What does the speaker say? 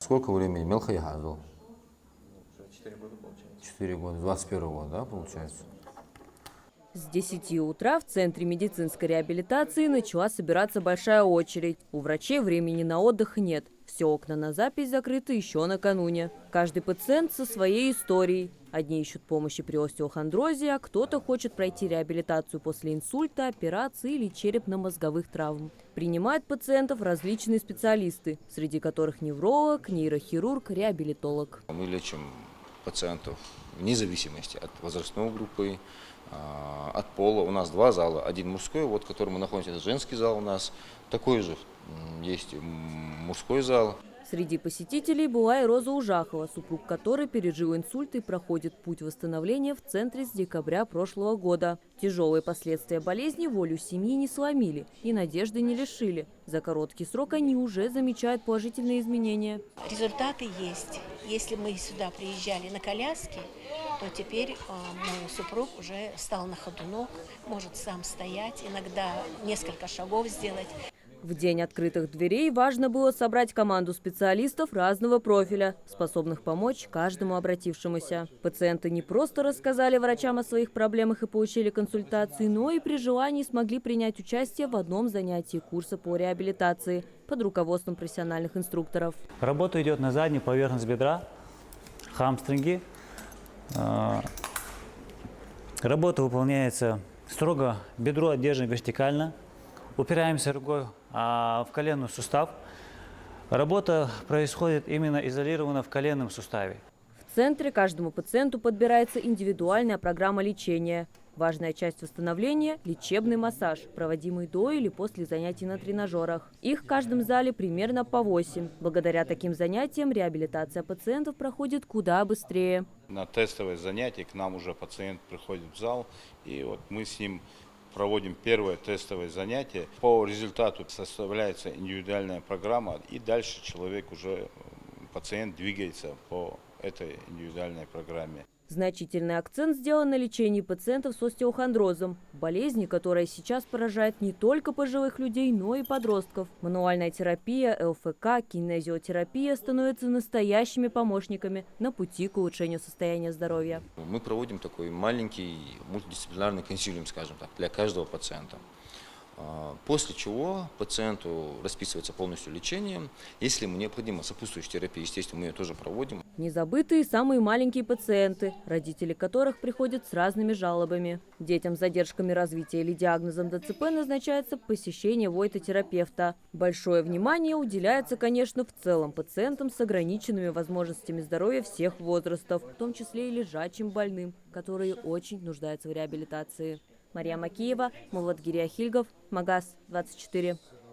Сколько времени Мелхайхазу? Уже 4 года получается. 4 года, 21 год, да, получается? С 10 утра в Центре медицинской реабилитации начала собираться большая очередь. У врачей времени на отдых нет. Все окна на запись закрыты еще накануне. Каждый пациент со своей историей. Одни ищут помощи при остеохондрозе, а кто-то хочет пройти реабилитацию после инсульта, операции или черепно-мозговых травм. Принимают пациентов различные специалисты, среди которых невролог, нейрохирург, реабилитолог. Мы лечим пациентов вне зависимости от возрастной группы, от пола. У нас 2 зала. Один мужской, вот в котором мы находимся, это женский зал у нас. Такой же есть мужской зал. Среди посетителей была и Роза Ужахова, супруг которой пережил инсульт и проходит путь восстановления в центре с декабря прошлого года. Тяжелые последствия болезни волю семьи не сломили и надежды не лишили. За короткий срок они уже замечают положительные изменения. Результаты есть. Если мы сюда приезжали на коляске, то теперь мой супруг уже встал на ходу ног, может сам стоять, иногда несколько шагов сделать. В день открытых дверей важно было собрать команду специалистов разного профиля, способных помочь каждому обратившемуся. Пациенты не просто рассказали врачам о своих проблемах и получили консультации, но и при желании смогли принять участие в одном занятии курса по реабилитации под руководством профессиональных инструкторов. Работа идет на заднюю поверхность бедра, хамстринги. Работа выполняется строго, бедро держим вертикально. Упираемся рукой в коленный сустав. Работа происходит именно изолированно в коленном суставе. В центре каждому пациенту подбирается индивидуальная программа лечения. Важная часть восстановления – лечебный массаж, проводимый до или после занятий на тренажерах. Их в каждом зале примерно по 8. Благодаря таким занятиям реабилитация пациентов проходит куда быстрее. На тестовое занятие к нам уже пациент приходит в зал, и вот мы с ним проводим первое тестовое занятие. По результату составляется индивидуальная программа, и дальше пациент двигается по этой индивидуальной программе. Значительный акцент сделан на лечении пациентов с остеохондрозом, болезни, которая сейчас поражает не только пожилых людей, но и подростков. Мануальная терапия, ЛФК, кинезиотерапия становятся настоящими помощниками на пути к улучшению состояния здоровья. Мы проводим такой маленький мультидисциплинарный консилиум, скажем так, для каждого пациента. После чего пациенту расписывается полностью лечение. Если ему необходима сопутствующая терапия, естественно, мы ее тоже проводим. Не забыты и самые маленькие пациенты, родители которых приходят с разными жалобами. Детям с задержками развития или диагнозом ДЦП назначается посещение войтотерапевта. Большое внимание уделяется, конечно, в целом пациентам с ограниченными возможностями здоровья всех возрастов, в том числе и лежачим больным, которые очень нуждаются в реабилитации. Мария Макиева, Муладгирия Хильгов, Магаз 24.